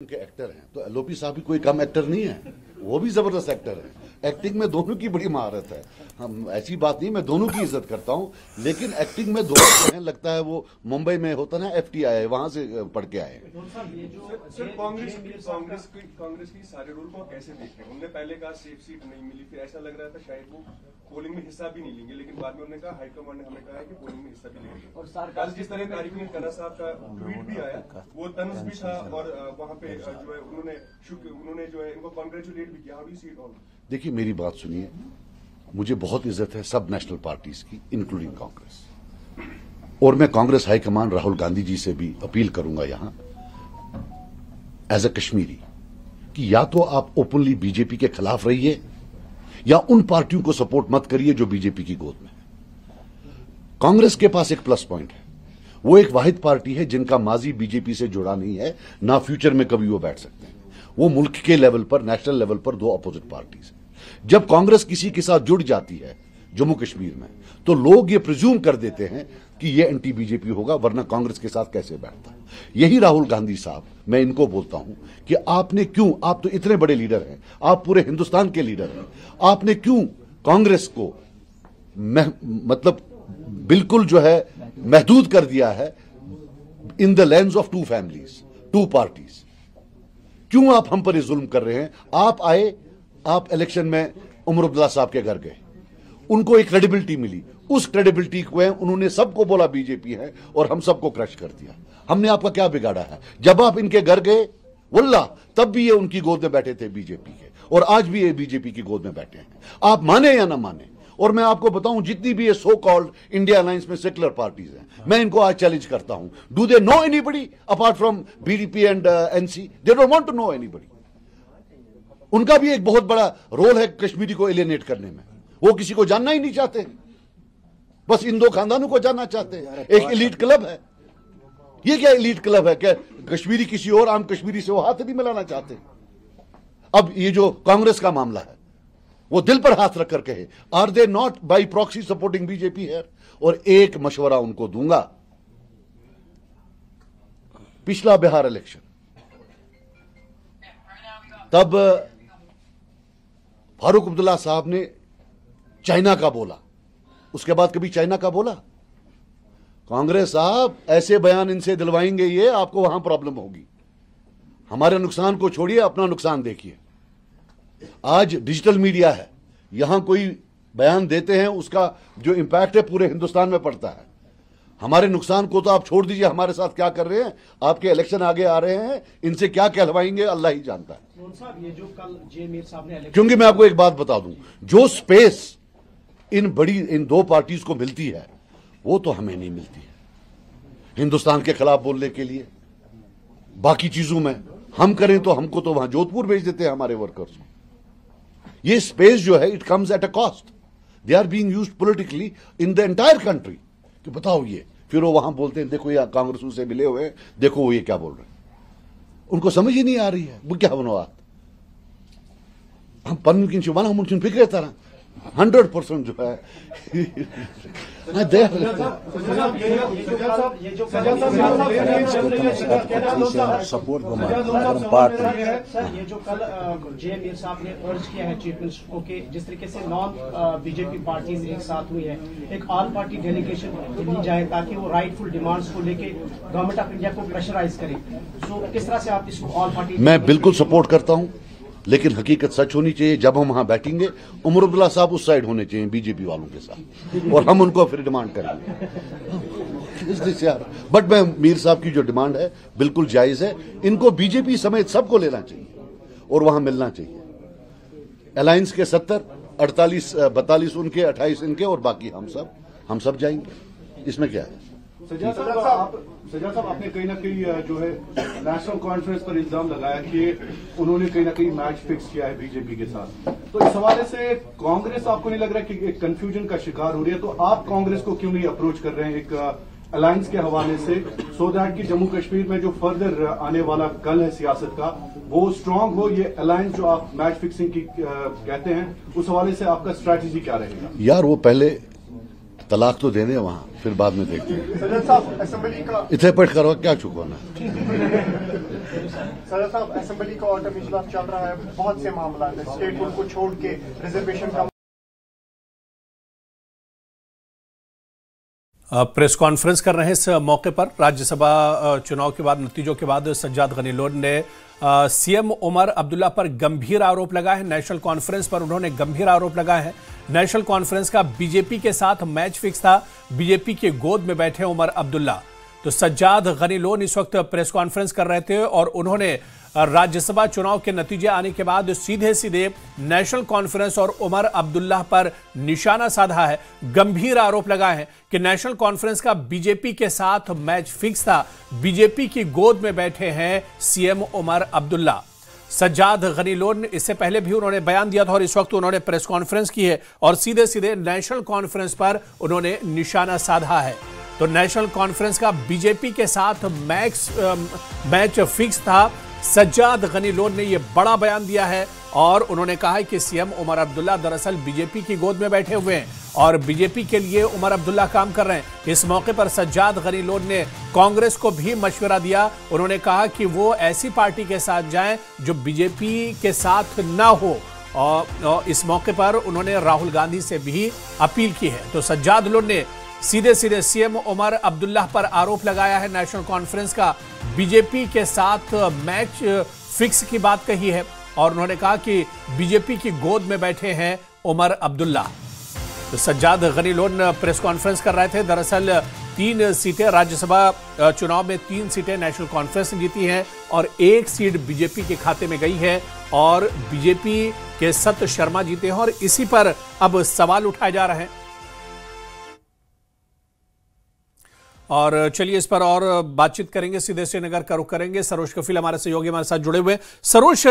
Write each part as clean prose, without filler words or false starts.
के एक्टर हैं तो एलओपी साहब भी कोई कम एक्टर नहीं है, वो भी जबरदस्त एक्टर है। एक्टिंग में दोनों की बड़ी महारत है। हम ऐसी बात नहीं, मैं दोनों की इज्जत करता हूं, लेकिन एक्टिंग में दोनों जो हैं, लगता है वो मुंबई में होता ना FTI है, वहां से पढ़ के आए हैं। सर कांग्रेस की सारे रूल को कैसे देख रहे हैं? उन्होंने पहले कहा सेफ सीट नहीं मिली, फिर ऐसा लग रहा था शायद वो पोलिंग में हिस्सा भी नहीं लेंगे, लेकिन बाद में उन्होंने कहा हाईकमान ने हमें कहा है कि पोलिंग में हिस्सा भी लेंगे। और कल जिस तरह तारीख में खन्ना साहब का ट्वीट भी आया, वो तंज भी था, और वहाँ पे जो है उन्होंने जो है इनको कॉन्ग्रेचुलेट भी किया। How do you see it all? देखिए, मेरी बात सुनिए, मुझे बहुत इज्जत है सब नेशनल पार्टीज की, इंक्लूडिंग कांग्रेस, और मैं कांग्रेस हाईकमान राहुल गांधी जी से भी अपील करूंगा यहां एज अ कश्मीरी कि या तो आप ओपनली बीजेपी के खिलाफ रहिए या उन पार्टियों को सपोर्ट मत करिए जो बीजेपी की गोद में है। कांग्रेस के पास एक प्लस पॉइंट है, वो एक वाहिद पार्टी है जिनका माजी बीजेपी से जुड़ा नहीं है, ना फ्यूचर में कभी वो बैठ सकते हैं। वो मुल्क के लेवल पर, नेशनल लेवल पर दो अपोजिट पार्टीज हैं। जब कांग्रेस किसी के साथ जुड़ जाती है जम्मू कश्मीर में, तो लोग ये प्रिज्यूम कर देते हैं कि ये एंटी बीजेपी होगा, वरना कांग्रेस के साथ कैसे बैठता है। यही राहुल गांधी साहब, मैं इनको बोलता हूं कि आपने क्यों, आप तो इतने बड़े लीडर हैं, आप पूरे हिंदुस्तान के लीडर हैं, आपने क्यों कांग्रेस को मतलब बिल्कुल जो है महदूद कर दिया है in the lens of two families, two parties? क्यों आप हम पर ये जुल्म कर रहे हैं? आप आए, आप इलेक्शन में उमर अब्दुल्ला साहब के घर गए, उनको एक क्रेडिबिलिटी मिली, उस क्रेडिबिलिटी को उन्होंने सबको बोला बीजेपी है, और हम सबको क्रश कर दिया। हमने आपका क्या बिगाड़ा है? जब आप इनके घर गए वल्लाह, तब भी ये उनकी गोद में बैठे थे बीजेपी के, और आज भी ये बीजेपी की गोद में बैठे हैं। आप माने या ना माने, और मैं आपको बताऊं, जितनी भी ये सो कॉल्ड इंडिया अलायंस में सेक्युलर पार्टीज हैं, मैं इनको आज चैलेंज करता हूं, do they know anybody apart from BDP and NC? They don't want to know anybody. उनका भी एक बहुत बड़ा रोल है कश्मीरी को एलियनेट करने में। वो किसी को जानना ही नहीं चाहते, बस इन दो खानदानों को जानना चाहते हैं। एक एलीट क्लब है, ये क्या एलीट क्लब है? क्या कश्मीरी किसी और आम कश्मीरी से वो हाथ नहीं मिलाना चाहते? अब ये जो कांग्रेस का मामला है, वो दिल पर हाथ रखकर कहे, are they not by proxy supporting BJP here? और एक मशवरा उनको दूंगा, पिछला बिहार इलेक्शन, तब फारूक अब्दुल्ला साहब ने चाइना का बोला, उसके बाद कभी चाइना का बोला? कांग्रेस साहब, ऐसे बयान इनसे दिलवाएंगे ये, आपको वहां प्रॉब्लम होगी। हमारे नुकसान को छोड़िए, अपना नुकसान देखिए। आज डिजिटल मीडिया है, यहां कोई बयान देते हैं, उसका जो इंपैक्ट है पूरे हिंदुस्तान में पड़ता है। हमारे नुकसान को तो आप छोड़ दीजिए, हमारे साथ क्या कर रहे हैं, आपके इलेक्शन आगे आ रहे हैं, इनसे क्या कहलवाएंगे अल्लाह ही जानता है। ये जो कल मीर साहब ने, क्योंकि मैं आपको एक बात बता दूं, जो स्पेस इन दो पार्टीज को मिलती है, वो तो हमें नहीं मिलती है हिंदुस्तान के खिलाफ बोलने के लिए। बाकी चीजों में हम करें तो हमको तो वहां जोधपुर भेज देते हैं हमारे वर्कर्स को। ये स्पेस जो है, it comes at a cost. They are being used politically in the entire country. कि बताओ ये, फिर वो वहां बोलते हैं देखो ये कांग्रेस से मिले हुए हैं, देखो वो ये क्या बोल रहे हैं। उनको समझ ही नहीं आ रही है वो क्या बनवा। हम पन्नू शिवाना मुझे फिक्र तरह 100% जो है सपोर्ट ये जो कल मीर साहब ने अर्ज किया है चीफ मिनिस्टर को कि जिस तरीके से नॉन बीजेपी पार्टीज एक साथ हुई है, एक ऑल पार्टी डेलीगेशन ली जाए ताकि वो राइटफुल डिमांड्स को लेके गवर्नमेंट ऑफ इंडिया को प्रेशराइज करे। तो किस तरह से आप इसको ऑल पार्टी? मैं बिल्कुल सपोर्ट करता हूं, लेकिन हकीकत सच होनी चाहिए। जब हम वहां बैठेंगे, उमर अब्दुल्ला साहब उस साइड होने चाहिए बीजेपी वालों के साथ, और हम उनको फिर डिमांड करेंगे यार। बट मैं मीर साहब की जो डिमांड है बिल्कुल जायज है, इनको बीजेपी समेत सबको लेना चाहिए और वहां मिलना चाहिए। अलायंस के 70, 48, 42 उनके, 28 इनके, और बाकी हम सब जाएंगे। इसमें क्या है? सजा साहब, आपने कहीं ना कहीं जो है नेशनल कॉन्फ्रेंस पर इल्जाम लगाया कि उन्होंने कहीं ना कहीं मैच फिक्स किया है बीजेपी के साथ। तो इस हवाले से कांग्रेस, आपको नहीं लग रहा कि एक कंफ्यूजन का शिकार हो रही है? तो आप कांग्रेस को क्यों नहीं अप्रोच कर रहे हैं एक अलायंस के हवाले से, सो दैट कि जम्मू कश्मीर में जो फर्दर आने वाला कल है सियासत का, वो स्ट्रांग हो? ये अलायंस जो आप मैच फिक्सिंग की कहते हैं, उस हवाले से आपका स्ट्रैटेजी क्या रहेगा? यार, वो पहले तलाक तो देने वहां, फिर बाद में देखते हैं। सज्जद साहब असेंबली का इथे पट करो क्या चुकाना। सज्जद साहब असेंबली का ऑटम इजलास चल रहा है, बहुत से मामला है, स्टेट बोर्ड को छोड़ के रिजर्वेशन का प्रेस कॉन्फ्रेंस कर रहे हैं। इस मौके पर राज्यसभा चुनाव के बाद नतीजों के बाद सज्जाद गनी लोन ने सीएम उमर अब्दुल्ला पर गंभीर आरोप लगाए हैं। नेशनल कॉन्फ्रेंस पर उन्होंने गंभीर आरोप लगाए हैं। नेशनल कॉन्फ्रेंस का बीजेपी के साथ मैच फिक्स था, बीजेपी के गोद में बैठे उमर अब्दुल्ला। तो सज्जाद गनी लोन इस वक्त प्रेस कॉन्फ्रेंस कर रहे थे और उन्होंने राज्यसभा चुनाव के नतीजे आने के बाद सीधे सीधे नेशनल कॉन्फ्रेंस और उमर अब्दुल्ला पर निशाना साधा है। गंभीर आरोप लगाए हैं कि नेशनल कॉन्फ्रेंस का बीजेपी के साथ मैच फिक्स था, बीजेपी की गोद में बैठे हैं सीएम उमर अब्दुल्ला। सज्जाद गनी लोन इससे पहले भी उन्होंने बयान दिया था और इस वक्त उन्होंने प्रेस कॉन्फ्रेंस की है और सीधे सीधे नेशनल कॉन्फ्रेंस पर उन्होंने निशाना साधा है। तो नेशनल कॉन्फ्रेंस का बीजेपी के साथ मैच फिक्स था। सज्जाद गनी लोन ने यह बड़ा बयान दिया है और उन्होंने कहा है कि सीएम उमर अब्दुल्ला दरअसल बीजेपी की गोद में बैठे हुए हैं और बीजेपी के लिए उमर अब्दुल्ला काम कर रहे हैं। इस मौके पर सज्जाद गनी लोन ने कांग्रेस को भी मशवरा दिया। उन्होंने कहा कि वो ऐसी पार्टी के साथ जाएं जो बीजेपी के साथ ना हो और इस मौके पर उन्होंने राहुल गांधी से भी अपील की है। तो सज्जाद लोन ने सीधे सीधे सीएम उमर अब्दुल्ला पर आरोप लगाया है नेशनल कॉन्फ्रेंस का बीजेपी के साथ मैच फिक्स की बात कही है और उन्होंने कहा कि बीजेपी की गोद में बैठे हैं उमर अब्दुल्ला। तो सज्जाद गनी लोन प्रेस कॉन्फ्रेंस कर रहे थे। दरअसल 3 सीटें राज्यसभा चुनाव में 3 सीटें नेशनल कॉन्फ्रेंस ने जीती हैं और 1 सीट बीजेपी के खाते में गई है और बीजेपी के सत शर्मा जीते हैं और इसी पर अब सवाल उठाए जा रहे हैं। और चलिए इस पर और बातचीत करेंगे, सीधे श्रीनगर का रुख करेंगे। सरोज कफील हमारे सहयोगी हमारे साथ जुड़े हुए। सरोज,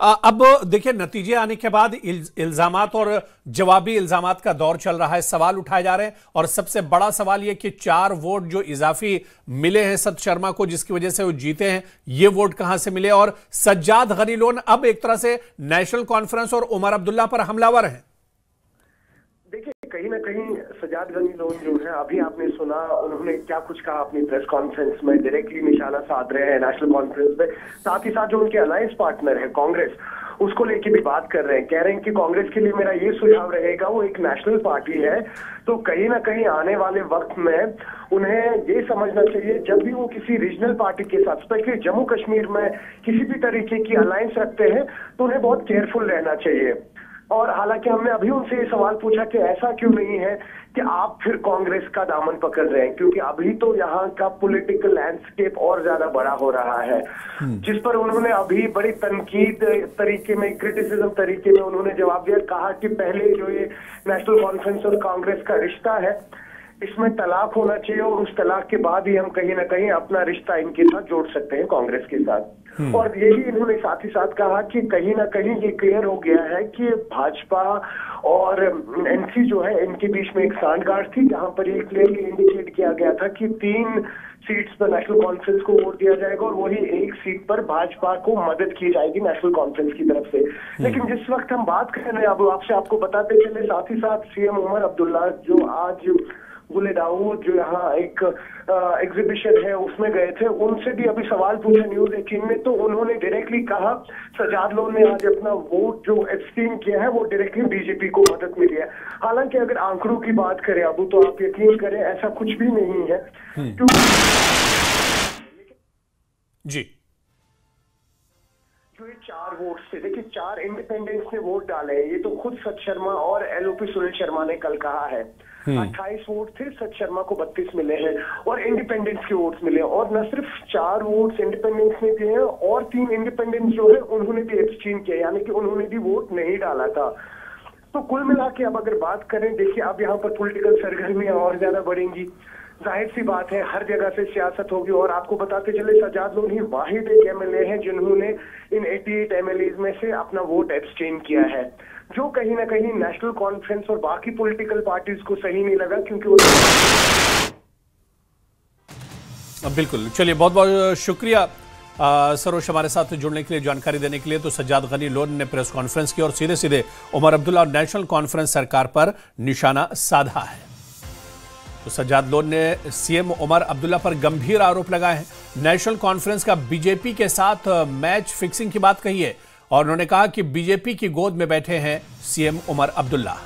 अब देखिए नतीजे आने के बाद इल्जामात और जवाबी इल्जामात का दौर चल रहा है, सवाल उठाए जा रहे हैं और सबसे बड़ा सवाल यह कि 4 वोट जो इजाफी मिले हैं सत शर्मा को जिसकी वजह से वो जीते हैं, ये वोट कहां से मिले और सज्जाद गनी लोन अब एक तरह से नेशनल कॉन्फ्रेंस और उमर अब्दुल्ला पर हमलावर है। देखिए कहीं ना कहीं सज्जाद गनी लोन जो है, अभी आपने सुना उन्होंने क्या कुछ कहा अपनी प्रेस कॉन्फ्रेंस में, डायरेक्टली निशाना साध रहे हैं नेशनल कॉन्फ्रेंस में। साथ ही साथ जो उनके अलायंस पार्टनर है कांग्रेस, उसको लेके भी बात कर रहे हैं। कह रहे हैं कि कांग्रेस के लिए मेरा ये सुझाव रहेगा, वो एक नेशनल पार्टी है तो कहीं ना कहीं आने वाले वक्त में उन्हें ये समझना चाहिए जब भी वो किसी रीजनल पार्टी के साथ, स्पेशली जम्मू कश्मीर में किसी भी तरीके की अलायंस रखते हैं तो उन्हें बहुत केयरफुल रहना चाहिए। और हालांकि हमने अभी उनसे ये सवाल पूछा कि ऐसा क्यों नहीं है कि आप फिर कांग्रेस का दामन पकड़ रहे हैं, क्योंकि अभी तो यहाँ का पॉलिटिकल लैंडस्केप और ज्यादा बड़ा हो रहा है, जिस पर उन्होंने अभी बड़ी तनकीद तरीके में, क्रिटिसिज्म तरीके में उन्होंने जवाब दिया। कहा कि पहले जो ये नेशनल कॉन्फ्रेंस और कांग्रेस का रिश्ता है इसमें तलाक होना चाहिए और उस तलाक के बाद ही हम कहीं ना कहीं अपना रिश्ता इनके साथ जोड़ सकते हैं कांग्रेस के साथ। और ये भी इन्होंने साथ ही साथ कहा कि कहीं ना कहीं ये क्लियर हो गया है कि भाजपा और एनसी जो है इनके बीच में एक सांठगांठ थी, जहां पर ये क्लियरली इंडिकेट किया गया था कि 3 सीट्स पर नेशनल कॉन्फ्रेंस को वोट दिया जाएगा और वही 1 सीट पर भाजपा को मदद की जाएगी नेशनल कॉन्फ्रेंस की तरफ से। लेकिन जिस वक्त हम बात कर रहे हैं अब आपको बताते चले, साथ ही साथ सीएम उमर अब्दुल्ला जो आज गुले दाऊद जो यहाँ एक एग्जीबिशन है उसमें गए थे, उनसे भी अभी सवाल पूछा न्यूज 18 में, तो उन्होंने डायरेक्टली कहा सज्जाद लोन ने आज अपना वोट जो एब्सटेन किया है वो डायरेक्टली बीजेपी को मदद मिली है। हालांकि अगर आंकड़ों की बात करें अबू तो आप यकीन करें ऐसा कुछ भी नहीं है जी। जो ये 4 वोट थे, देखिए 4 इंडिपेंडेंट्स ने वोट डाले हैं, ये तो खुद सत शर्मा और एलओपी सुनील शर्मा ने कल कहा है। 28 वोट थे, सत शर्मा को 32 मिले हैं और इंडिपेंडेंट्स के वोट्स मिले, और न सिर्फ 4 वोट्स इंडिपेंडेंट्स ने दिए हैं और 3 इंडिपेंडेंट्स जो है उन्होंने भी एब्सटेन किया, यानी कि उन्होंने भी वोट नहीं डाला था। तो कुल मिला के अब अगर बात करें, देखिए अब यहाँ पर पॉलिटिकल सरगर्मियां और ज्यादा बढ़ेंगी, जाहिर सी बात है हर जगह से सियासत होगी। और आपको बताते चले सज्जाद लोन ही वाहिद एक एमएलए हैं जिन्होंने इन 88 एमएलएज में से अपना वोट एब्सटेन किया है, जो कहीं ना कहीं नेशनल कॉन्फ्रेंस और बाकी पॉलिटिकल पार्टीज को सही नहीं लगा, क्योंकि बिल्कुल। चलिए बहुत बहुत शुक्रिया सरोज हमारे साथ जुड़ने के लिए, जानकारी देने के लिए। तो सज्जाद गनी लोन ने प्रेस कॉन्फ्रेंस की और सीधे सीधे उमर अब्दुल्ला और नेशनल कॉन्फ्रेंस सरकार पर निशाना साधा है। तो सज्जाद लोन ने सीएम उमर अब्दुल्ला पर गंभीर आरोप लगाए हैं। नेशनल कॉन्फ्रेंस का बीजेपी के साथ मैच फिक्सिंग की बात कही है और उन्होंने कहा कि बीजेपी की गोद में बैठे हैं सीएम उमर अब्दुल्ला।